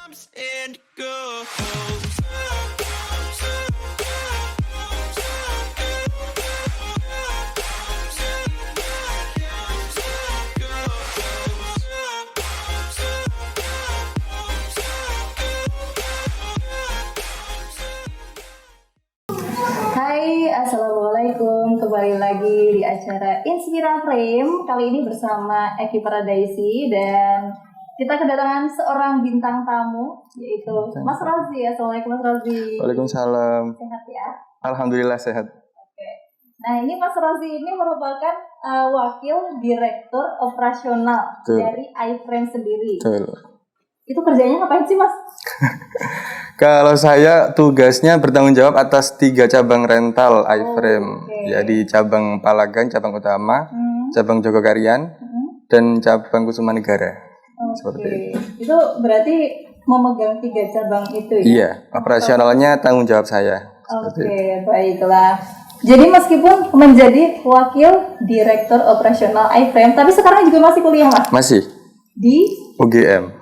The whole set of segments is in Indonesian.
and goes. Hai, Assalamualaikum. Kembali lagi di acara Inspira Frame. Kali ini bersama Eki Paradaisi dan kita kedatangan seorang bintang tamu, yaitu Mas Rozi. Assalamualaikum Mas Rozi. Waalaikumsalam. Sehat ya? Alhamdulillah sehat. Oke. Nah, ini Mas Rozi ini merupakan wakil direktur operasional dari iFrame sendiri. Betul. Itu kerjanya ngapain sih, Mas? Kalau saya tugasnya bertanggung jawab atas 3 cabang rental iFrame. Jadi cabang Palagan, cabang utama, cabang Jogokarian, dan cabang Kusumanegara. Seperti itu. Itu berarti memegang 3 cabang itu ya? Iya, operasionalnya tanggung jawab saya. Oke, baiklah. Jadi meskipun menjadi wakil direktur operasional iFrame, tapi sekarang juga masih kuliah, Mas? Masih. Di UGM.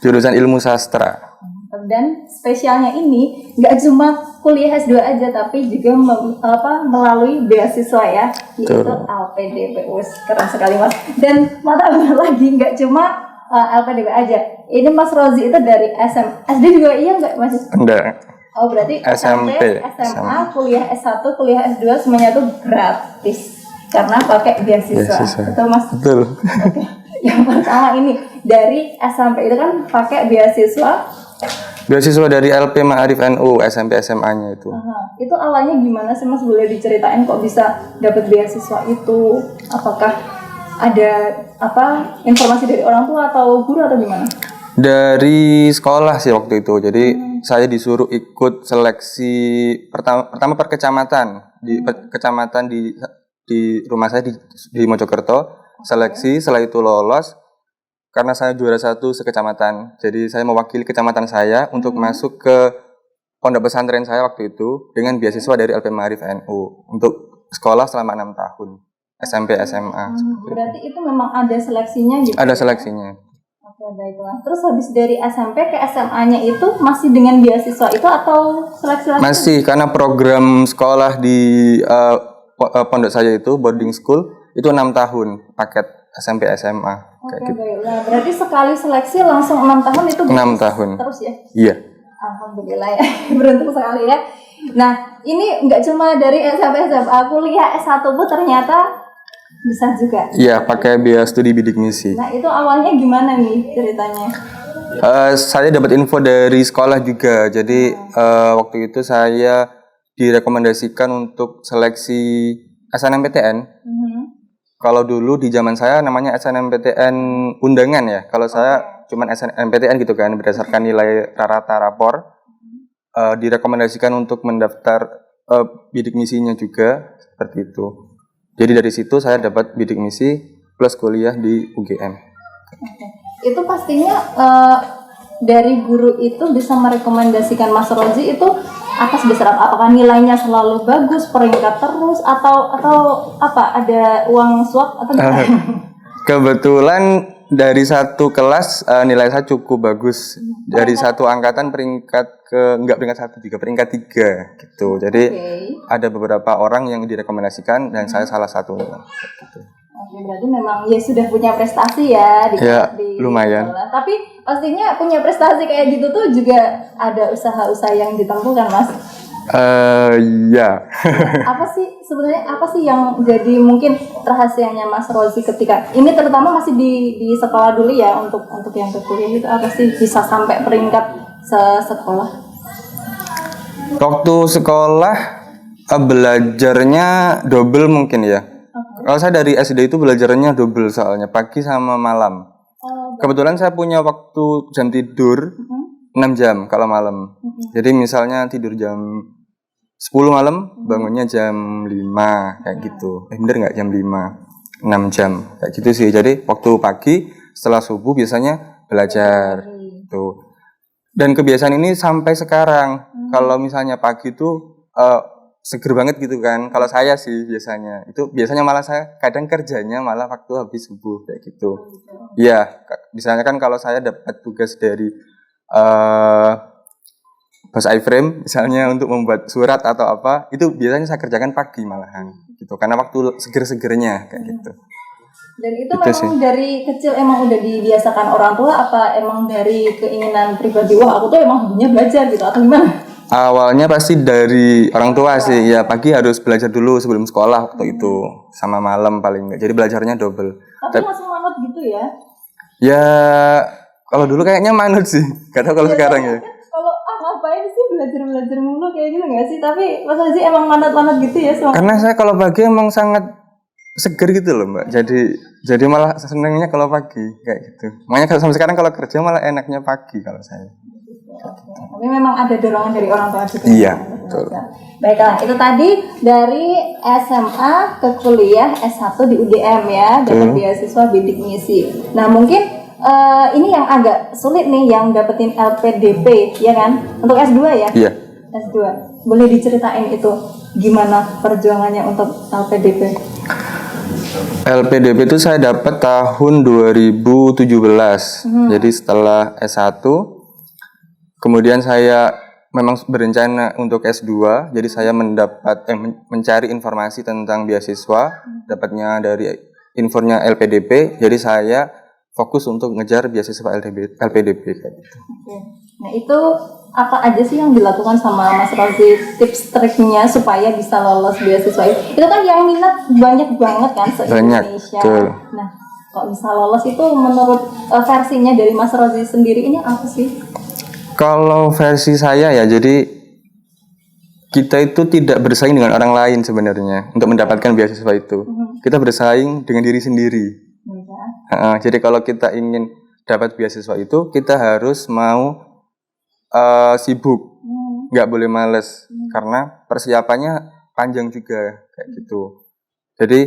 Jurusan Ilmu Sastra. Dan spesialnya ini nggak cuma kuliah S2 aja, tapi juga melalui beasiswa ya, yaitu LPDP. Keren sekali, Mas. Dan mata lagi nggak cuma LPDP aja. Ini Mas Rozi itu dari SD juga iya nggak, Mas? Enggak. Oh, berarti SMP, SMA, kuliah S1, kuliah S2 semuanya tuh gratis karena pakai beasiswa. Betul, Mas? Betul. Oke. Yang pertama ini dari SMP itu kan pakai beasiswa dari LP Ma'arif NU SMP SMA-nya itu. Itu awalnya gimana sih, Mas? Boleh diceritain kok bisa dapat beasiswa itu? Apakah ada informasi dari orang tua atau guru atau gimana? Dari sekolah sih waktu itu. Jadi saya disuruh ikut seleksi pertama per kecamatan di kecamatan di rumah saya di Mojokerto. Seleksi, setelah itu lolos karena saya juara 1 sekecamatan. Jadi saya mewakili kecamatan saya untuk masuk ke pondok pesantren saya waktu itu dengan beasiswa dari LP Ma'arif NU untuk sekolah selama 6 tahun SMP SMA. Berarti itu memang ada seleksinya gitu? Ada seleksinya. Oke, baiklah. Terus habis dari SMP ke SMA-nya itu masih dengan beasiswa itu atau seleksi lagi? Masih, karena program sekolah di pondok saya itu boarding school itu 6 tahun paket SMP SMA. Oke, baiklah. Berarti sekali seleksi langsung 6 tahun itu 6 tahun. Terus ya? Iya. Alhamdulillah ya, beruntung sekali ya. Nah, ini nggak cuma dari SMP SMA, kuliah S1 pun ternyata bisa juga. Iya, pakai biaya studi bidik misi. Nah, itu awalnya gimana nih ceritanya? Saya dapat info dari sekolah juga. Jadi waktu itu saya direkomendasikan untuk seleksi SNMPTN. Kalau dulu di zaman saya namanya SNMPTN undangan ya. Kalau saya cuman SNMPTN gitu kan, berdasarkan nilai rata rapor. Direkomendasikan untuk mendaftar bidik misinya juga seperti itu. Jadi dari situ saya dapat bidik misi plus kuliah di UGM. Itu pastinya dari guru itu bisa merekomendasikan Mas Rozi itu atas dasar apakah nilainya selalu bagus, peringkat terus atau apa, ada uang suap atau gimana? Kebetulan dari satu kelas nilai saya cukup bagus. Dari satu angkatan peringkat peringkat 3 gitu. Jadi ada beberapa orang yang direkomendasikan dan saya salah satunya. Gitu. Oke, berarti memang ya sudah punya prestasi ya di lumayan. Tapi pastinya punya prestasi kayak gitu tuh juga ada usaha-usaha yang ditempuh kan, Mas? Ya. Apa sih yang jadi mungkin rahasianya Mas Rozi ketika ini, terutama masih di sekolah dulu ya, untuk yang ke kuliah itu apa sih bisa sampai peringkat sekolah? Waktu sekolah belajarnya double mungkin ya. Kalau saya dari SD itu belajarnya double soalnya pagi sama malam. Kebetulan saya punya waktu jam tidur 6 jam kalau malam. Jadi misalnya tidur jam 10 malam, bangunnya jam 5 kayak gitu. Bener nggak jam 5? 6 jam kayak gitu sih. Jadi waktu pagi setelah subuh biasanya belajar tuh. Dan kebiasaan ini sampai sekarang. Kalau misalnya pagi tuh seger banget gitu kan. Kalau saya sih biasanya malah saya kadang kerjanya malah waktu habis subuh kayak gitu. Iya, misalnya kan kalau saya dapat tugas dari eh bahasa iframe misalnya untuk membuat surat atau apa, itu biasanya saya kerjakan pagi malahan gitu, karena waktu seger-segernya kayak gitu. Dan itu memang dari kecil emang udah dibiasakan orang tua, apa emang dari keinginan pribadi, wah aku tuh emang hobinya belajar gitu, atau gimana? Awalnya pasti dari orang tua sih, ya pagi harus belajar dulu sebelum sekolah waktu itu, sama malam paling nggak, jadi belajarnya double. Tapi langsung manut gitu ya? Ya kalau dulu kayaknya manut sih, gak tau kalau sekarang ya. Kalau ngapain sih belajar mulu kayak gitu nggak sih? Tapi masa sih emang manut gitu ya semua? Karena saya kalau pagi emang sangat seger gitu loh Mbak. Jadi malah senangnya kalau pagi kayak gitu. Makanya sampai sekarang kalau kerja malah enaknya pagi kalau saya. Tapi memang ada dorongan dari orang tua juga. Iya, betul. Baiklah, itu tadi dari SMA ke kuliah S1 di UGM ya, dapat beasiswa bidik misi. Nah mungkin ini yang agak sulit nih yang dapetin LPDP ya kan, untuk S2 ya? Iya. S2, boleh diceritain itu gimana perjuangannya untuk LPDP? LPDP itu saya dapat tahun 2017. Jadi setelah S1, kemudian saya memang berencana untuk S2. Jadi saya mencari informasi tentang beasiswa, dapatnya dari infonya LPDP. Jadi saya fokus untuk ngejar beasiswa LPDP kayak gitu. Oke. Nah itu apa aja sih yang dilakukan sama Mas Rozi, tips triknya supaya bisa lolos beasiswa itu? Itu kan yang minat banyak banget kan se-Indonesia. Nah kok bisa lolos itu menurut versinya dari Mas Rozi sendiri ini apa sih? Kalau versi saya ya, jadi kita itu tidak bersaing dengan orang lain sebenarnya untuk mendapatkan beasiswa itu. Kita bersaing dengan diri sendiri. Jadi kalau kita ingin dapat beasiswa itu, kita harus mau sibuk, nggak boleh males, karena persiapannya panjang juga kayak gitu. Jadi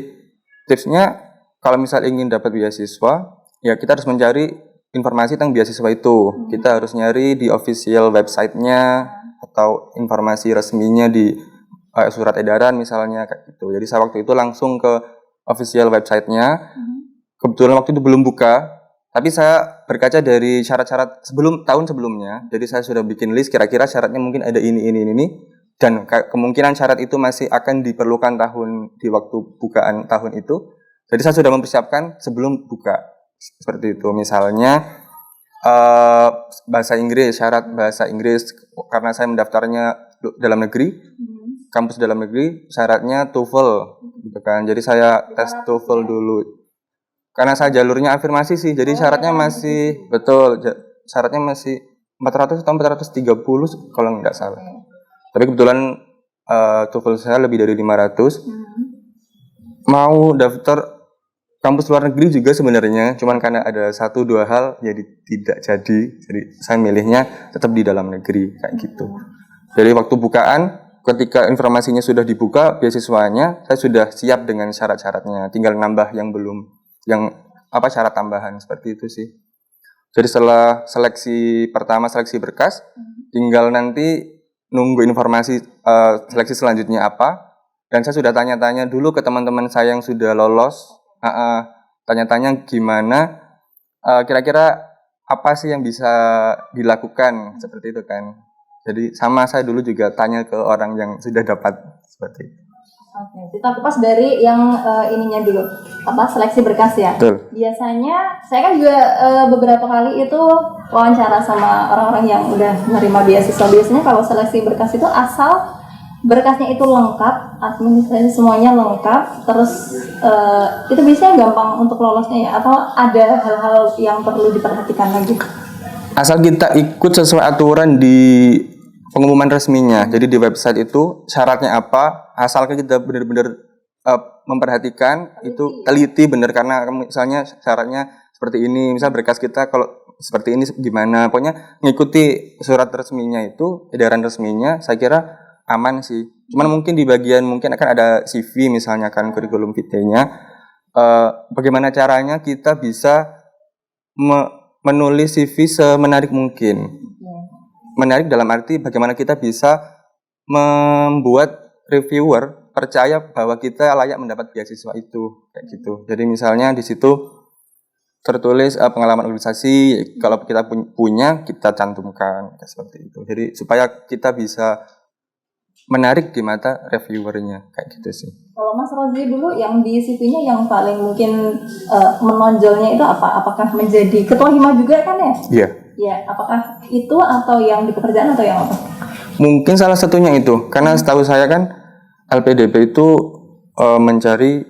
tipsnya kalau misal ingin dapat beasiswa, ya kita harus mencari informasi tentang beasiswa itu. Kita harus nyari di official website-nya atau informasi resminya di surat edaran misalnya kayak gitu. Jadi saya waktu itu langsung ke official website-nya. Kebetulan waktu itu belum buka, tapi saya berkaca dari syarat-syarat tahun sebelumnya. Jadi saya sudah bikin list kira-kira syaratnya mungkin ada ini, dan kemungkinan syarat itu masih akan diperlukan di waktu bukaan tahun itu. Jadi saya sudah mempersiapkan sebelum buka seperti itu. Misalnya bahasa Inggris, syarat bahasa Inggris karena saya mendaftarnya dalam negeri, kampus dalam negeri, syaratnya TOEFL, gitu kan. Jadi saya tes TOEFL dulu. Karena saya jalurnya afirmasi sih, jadi syaratnya masih syaratnya masih 400 atau 430 kalau nggak salah. Tapi kebetulan TOEFL saya lebih dari 500. Mau daftar kampus luar negeri juga sebenarnya, cuman karena ada 1-2 hal jadi tidak jadi. Jadi saya milihnya tetap di dalam negeri kayak gitu. Jadi waktu bukaan, ketika informasinya sudah dibuka beasiswanya, saya sudah siap dengan syarat-syaratnya, tinggal nambah yang belum, syarat tambahan seperti itu sih. Jadi setelah seleksi berkas, tinggal nanti nunggu informasi seleksi selanjutnya apa. Dan saya sudah tanya-tanya dulu ke teman-teman saya yang sudah lolos, tanya-tanya gimana, kira-kira apa sih yang bisa dilakukan seperti itu kan. Jadi sama saya dulu juga tanya ke orang yang sudah dapat seperti itu. Oke, kita kupas dari yang ininya dulu, seleksi berkas ya. Betul. Biasanya saya kan juga beberapa kali itu wawancara sama orang-orang yang udah menerima beasiswa. Biasanya kalau seleksi berkas itu asal berkasnya itu lengkap, administrasi semuanya lengkap, terus itu biasanya gampang untuk lolosnya ya, atau ada hal-hal yang perlu diperhatikan lagi? Asal kita ikut sesuai aturan di pengumuman resminya. Jadi di website itu syaratnya apa, asalkan kita benar-benar memperhatikan, itu teliti benar, karena misalnya syaratnya seperti ini, misal berkas kita kalau seperti ini gimana, pokoknya ngikuti surat resminya itu, edaran resminya, saya kira aman sih. Cuman mungkin di bagian mungkin akan ada CV misalnya kan, kurikulum vitae-nya, bagaimana caranya kita bisa menulis CV semenarik mungkin. Menarik dalam arti bagaimana kita bisa membuat reviewer percaya bahwa kita layak mendapat beasiswa itu kayak gitu. Jadi misalnya di situ tertulis pengalaman organisasi. Kalau kita punya, kita cantumkan seperti itu. Jadi supaya kita bisa menarik di mata reviewernya kayak gitu sih. Kalau Mas Rozi dulu yang di CV-nya yang paling mungkin menonjolnya itu apa? Apakah menjadi ketua hima juga kan ya? Iya. Ya, apakah itu atau yang di pekerjaan atau yang apa? Mungkin salah satunya itu, karena setahu saya kan LPDP itu mencari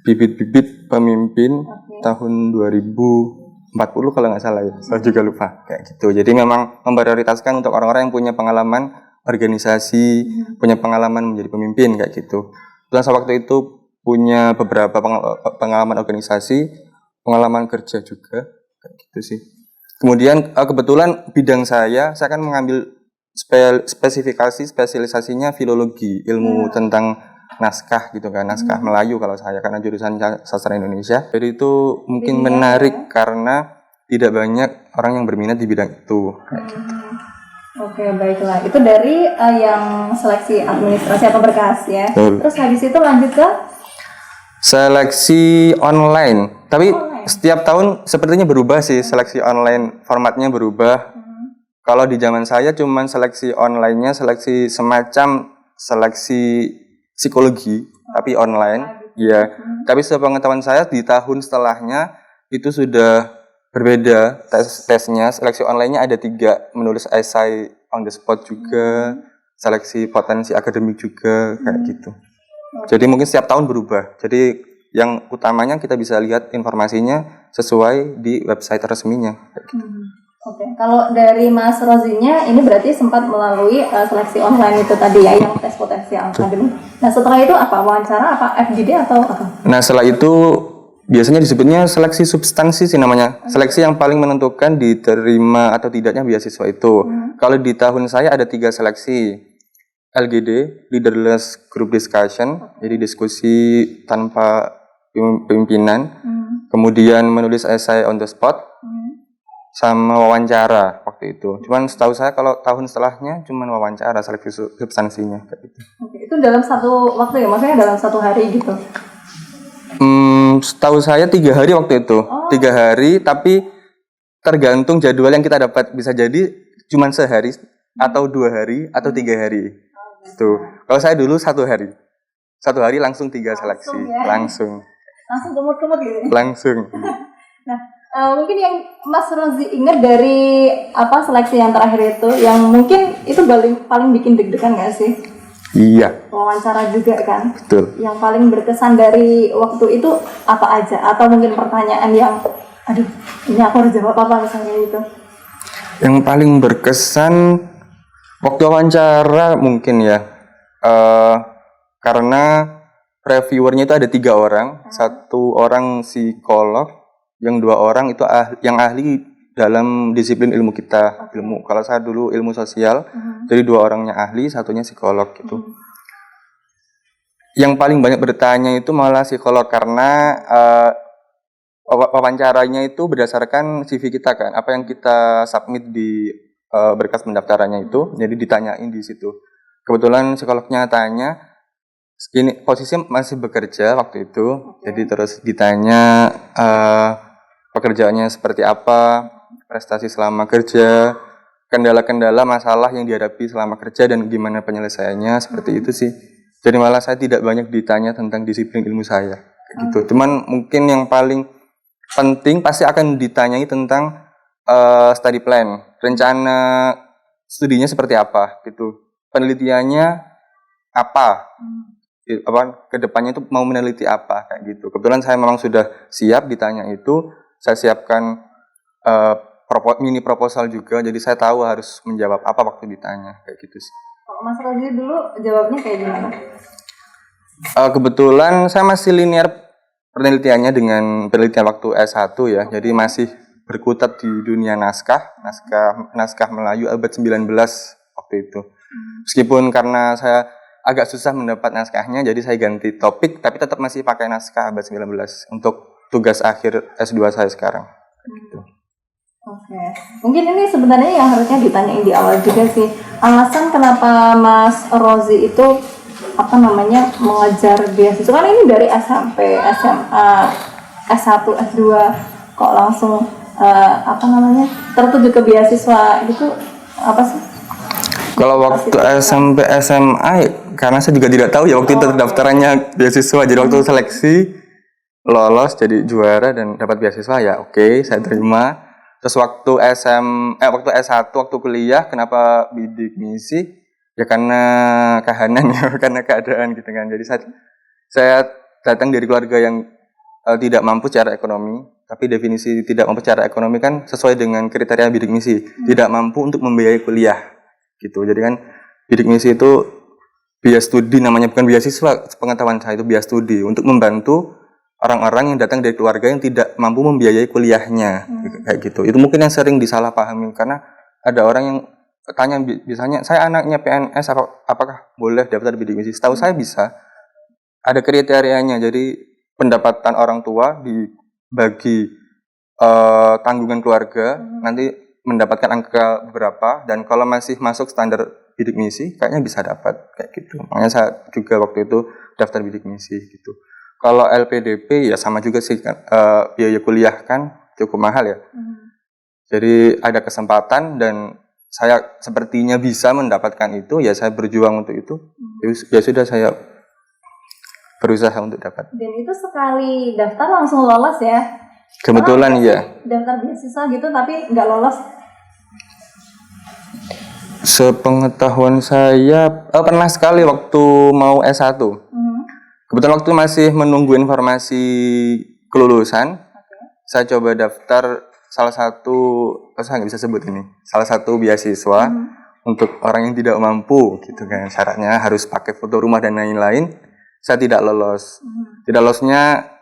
bibit-bibit pemimpin tahun 2040 kalau nggak salah ya, saya juga lupa kayak gitu. Jadi memang memprioritaskan untuk orang-orang yang punya pengalaman organisasi, punya pengalaman menjadi pemimpin kayak gitu. Kebetulan saya waktu itu punya beberapa pengalaman organisasi, pengalaman kerja juga kayak gitu sih. Kemudian kebetulan bidang saya kan mengambil spesialisasinya filologi, ilmu tentang naskah gitu kan, naskah Melayu kalau saya, karena jurusan sastra Indonesia. Jadi itu mungkin menarik karena tidak banyak orang yang berminat di bidang itu. Oke, baiklah. Itu dari yang seleksi administrasi atau berkas ya. Terus habis itu lanjut ke seleksi online. Tapi setiap tahun sepertinya berubah sih, seleksi online formatnya berubah. Kalau di zaman saya cuman seleksi online-nya seleksi semacam seleksi psikologi tapi online. Iya. Tapi sepengetahuan saya di tahun setelahnya itu sudah berbeda tesnya. Seleksi online-nya ada 3, menulis esai on the spot juga, seleksi potensi akademik juga kayak gitu. Jadi mungkin setiap tahun berubah. Jadi yang utamanya kita bisa lihat informasinya sesuai di website resminya kayak gitu. Oke, kalau dari Mas Rozinya ini berarti sempat melalui seleksi online itu tadi ya, yang tes potensi akademik. Nah setelah itu apa, wawancara, apa FGD atau apa? Nah setelah itu biasanya disebutnya seleksi substansi sih namanya. Seleksi yang paling menentukan diterima atau tidaknya beasiswa itu. Kalau di tahun saya ada 3 seleksi. LGD, Leaderless Group Discussion, jadi diskusi tanpa pimpinan. Kemudian menulis esai on the spot. Sama wawancara waktu itu. Cuman setahu saya kalau tahun setelahnya cuman wawancara, seleksi substansinya kayak gitu. Oke, itu dalam satu waktu ya? Maksudnya dalam 1 hari gitu? Setahu saya 3 hari waktu itu. 3 hari, tapi tergantung jadwal yang kita dapat. Bisa jadi cuma sehari, atau 2 hari, atau 3 hari. Tuh. Kalau saya dulu 1 hari. 1 hari langsung 3 seleksi. Langsung. Langsung kemut-kemut gitu? Langsung. Nah, mungkin yang Mas Rozi ingat dari seleksi yang terakhir itu, yang mungkin itu paling bikin deg-degan nggak sih? Iya. Wawancara juga kan? Betul. Yang paling berkesan dari waktu itu apa aja? Atau mungkin pertanyaan yang, aduh, ini aku harus jawab apa misalnya gitu? Yang paling berkesan waktu wawancara mungkin ya, karena reviewernya itu ada 3 orang, 1 orang psikolog, yang 2 orang itu yang ahli dalam disiplin ilmu kita. Ilmu, kalau saya dulu ilmu sosial, jadi 2 orangnya ahli, 1-nya psikolog gitu. Yang paling banyak bertanya itu malah psikolog, karena wawancaranya itu berdasarkan CV kita kan, apa yang kita submit di berkas pendaftarannya itu, jadi ditanyain di situ. Kebetulan psikolognya tanya, ini posisinya masih bekerja waktu itu, jadi terus ditanya pekerjaannya seperti apa, prestasi selama kerja, kendala-kendala masalah yang dihadapi selama kerja dan gimana penyelesaiannya, seperti itu sih. Jadi malah saya tidak banyak ditanya tentang disiplin ilmu saya gitu. Cuman mungkin yang paling penting pasti akan ditanyai tentang study plan, rencana studinya seperti apa gitu, penelitiannya apa, kedepannya itu mau meneliti apa kayak gitu. Kebetulan saya memang sudah siap ditanya itu, saya siapkan mini proposal juga, jadi saya tahu harus menjawab apa waktu ditanya kayak gitu sih. Kalau Mas Rozi dulu jawabnya kayak gimana? Kebetulan saya masih linear penelitiannya dengan penelitian waktu S1 ya, jadi masih berkutat di dunia naskah Melayu abad 19 waktu itu. Meskipun karena saya agak susah mendapat naskahnya, jadi saya ganti topik, tapi tetap masih pakai naskah abad 19 untuk tugas akhir S2 saya sekarang. Gitu. Oke. Mungkin ini sebenarnya yang harusnya ditanyain di awal juga sih. Alasan kenapa Mas Rozi itu mengejar beasiswa, kan ini dari SMP, SMA, S1, S2. Kok kok langsung tertuju ke beasiswa gitu apa sih? Kalau waktu SMP SMA karena saya juga tidak tahu ya waktu itu daftarannya beasiswa, jadi waktu seleksi lolos jadi juara dan dapat beasiswa ya oke, saya terima. Terus waktu waktu S1 waktu kuliah kenapa bidik misi? Ya karena kahanan ya, karena keadaan gitu kan. Jadi saya datang dari keluarga yang tidak mampu secara ekonomi, tapi definisi tidak mampu secara ekonomi kan sesuai dengan kriteria bidik misi, tidak mampu untuk membiayai kuliah gitu. Jadi kan bidik misi itu biaya studi namanya, bukan beasiswa, pengetahuan saya itu biaya studi untuk membantu orang-orang yang datang dari keluarga yang tidak mampu membiayai kuliahnya, kayak gitu. Itu mungkin yang sering disalahpahami karena ada orang yang tanya, misalnya saya anaknya PNS, apakah boleh daftar bidik misi? Setahu saya bisa, ada kriterianya. Jadi pendapatan orang tua dibagi tanggungan keluarga, nanti mendapatkan angka berapa, dan kalau masih masuk standar bidik misi, kayaknya bisa dapat kayak gitu. Makanya saya juga waktu itu daftar bidik misi gitu. Kalau LPDP ya sama juga sih kan, biaya kuliah kan cukup mahal ya. Jadi ada kesempatan dan saya sepertinya bisa mendapatkan itu, ya saya berjuang untuk itu. Ya sudah, saya berusaha untuk dapat. Dan itu sekali daftar langsung lolos ya? Kebetulan ya. Daftar beasiswa gitu tapi nggak lolos? Sepengetahuan saya pernah sekali waktu mau S1. Kebetulan waktu masih menunggu informasi kelulusan, saya coba daftar salah satu, saya nggak bisa sebut ini, salah satu beasiswa untuk orang yang tidak mampu, gitu kan. Syaratnya harus pakai foto rumah dan lain-lain. Saya tidak lolos. Tidak lolosnya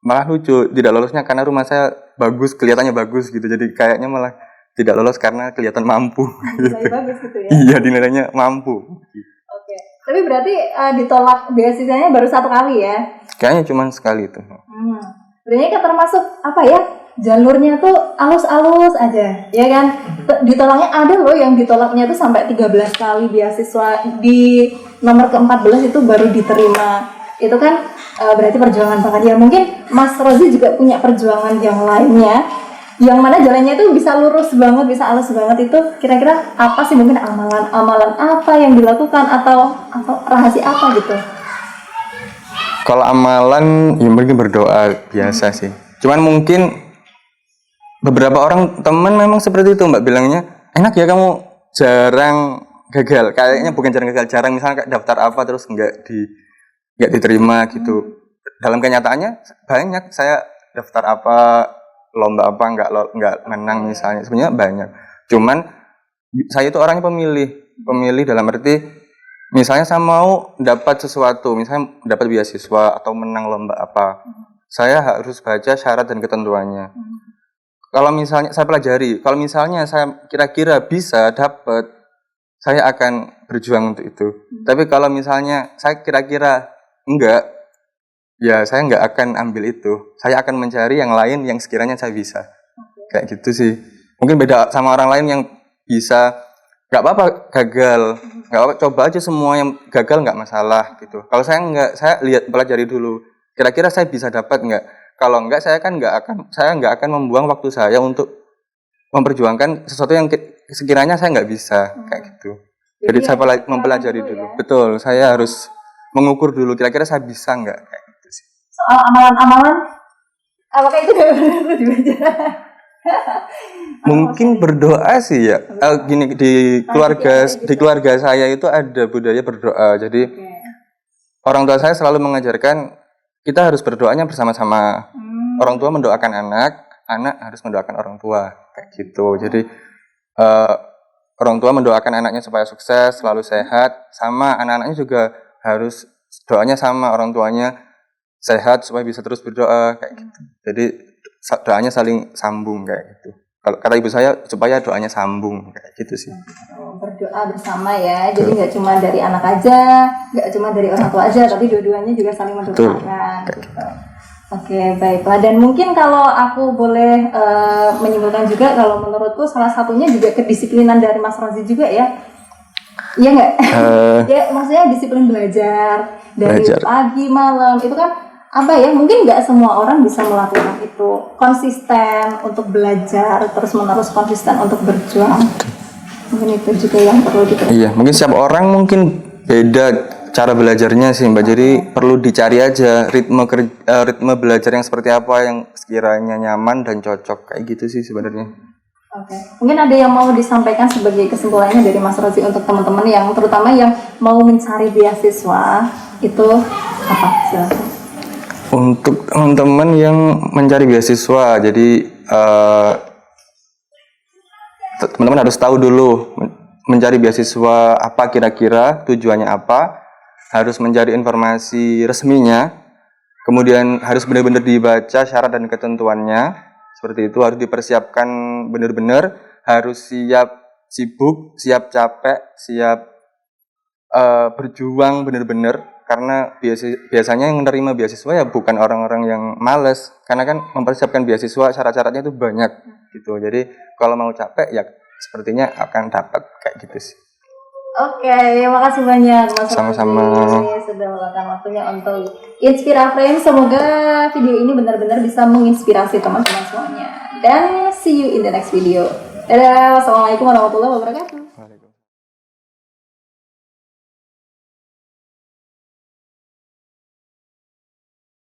malah lucu. Tidak lolosnya karena rumah saya bagus, kelihatannya bagus gitu. Jadi kayaknya malah tidak lolos karena kelihatan mampu. Nilai bagus gitu ya? Iya, dinilainya mampu. Oke. Tapi berarti ditolak beasiswanya baru 1 kali ya? Kayaknya cuma sekali itu. Berarti kan termasuk apa ya? Jalurnya tuh alus-alus aja, ya kan? Ditolaknya ada loh yang ditolaknya tuh sampai 13 kali beasiswa, di nomor ke-14 itu baru diterima. Itu kan berarti perjuangan banget ya. Mungkin Mas Rozi juga punya perjuangan yang lainnya, yang mana jalannya itu bisa lurus banget, bisa alus banget. Itu kira-kira apa sih, mungkin amalan apa yang dilakukan atau rahasia apa gitu? Kalau amalan ya mungkin berdoa biasa sih. Cuman mungkin beberapa orang teman memang seperti itu, Mbak, bilangnya enak ya kamu jarang gagal. Kayaknya bukan jarang gagal, jarang misalnya daftar apa terus nggak diterima gitu. Dalam kenyataannya banyak, saya daftar apa, lomba apa nggak menang misalnya, sebenarnya banyak. Cuman saya itu orangnya pemilih dalam arti misalnya saya mau dapat sesuatu, misalnya dapat beasiswa atau menang lomba apa, saya harus baca syarat dan ketentuannya. Kalau misalnya saya pelajari, kalau misalnya saya kira-kira bisa dapat, saya akan berjuang untuk itu. Tapi kalau misalnya saya kira-kira enggak, ya saya enggak akan ambil itu. Saya akan mencari yang lain yang sekiranya saya bisa. Kayak gitu sih. Mungkin beda sama orang lain yang bisa, enggak apa-apa gagal, enggak apa-apa, coba aja semua yang gagal enggak masalah gitu. Kalau saya enggak, saya lihat pelajari dulu. Kira-kira saya bisa dapat enggak? Kalau enggak, saya enggak akan membuang waktu saya untuk memperjuangkan sesuatu yang sekiranya saya enggak bisa, kayak gitu. Jadi saya mempelajari dulu. Ya? Betul, saya harus mengukur dulu kira-kira saya bisa enggak, kayak gitu sih. Soal amalan-amalan, apakah itu benar dibaca? Mungkin berdoa sih ya. Gini, di keluarga saya itu ada budaya berdoa. Jadi orang tua saya selalu mengajarkan kita harus berdoanya bersama-sama. Orang tua mendoakan anak harus mendoakan orang tua, kayak gitu. Jadi orang tua mendoakan anaknya supaya sukses, selalu sehat, sama anak-anaknya juga harus doanya sama orang tuanya sehat supaya bisa terus berdoa, kayak gitu. Jadi doanya saling sambung, kayak gitu. Kalau kata ibu saya supaya doanya sambung, kayak gitu sih. Berdoa bersama ya, jadi nggak cuma dari anak aja, nggak cuma dari orang tua aja, tapi dua-duanya juga saling mendoakan. Oke, baiklah. Dan mungkin kalau aku boleh menyimpulkan juga, kalau menurutku salah satunya juga kedisiplinan dari Mas Rozi juga ya. Iya nggak? Ya, maksudnya disiplin belajar dari pagi malam itu kan apa ya, mungkin nggak semua orang bisa melakukan itu, konsisten untuk belajar terus menerus, konsisten untuk berjuang. Mungkin itu juga yang perlu diperhatikan. Iya, mungkin setiap orang mungkin beda cara belajarnya sih Mbak. Jadi perlu dicari aja ritme belajar yang seperti apa yang sekiranya nyaman dan cocok, kayak gitu sih sebenarnya. Oke. Mungkin ada yang mau disampaikan sebagai kesimpulannya dari Mas Rozi untuk teman-teman yang terutama yang mau mencari beasiswa itu apa? Silakan. Untuk teman-teman yang mencari beasiswa, jadi teman-teman harus tahu dulu mencari beasiswa apa kira-kira, tujuannya apa, harus mencari informasi resminya, kemudian harus benar-benar dibaca syarat dan ketentuannya, seperti itu harus dipersiapkan benar-benar, harus siap sibuk, siap capek, siap berjuang benar-benar, karena biasanya yang menerima beasiswa ya bukan orang-orang yang malas, karena kan mempersiapkan beasiswa syarat-syaratnya itu banyak gitu. Jadi kalau mau capek ya sepertinya akan dapat, kayak gitu sih. Oke, makasih banyak Mas Sama-sama. Rozi sudah meluangkan waktunya untuk Inspira Frame. Semoga video ini benar-benar bisa menginspirasi teman-teman semuanya. Dan see you in the next video. Dadah, wassalamualaikum warahmatullahi wabarakatuh.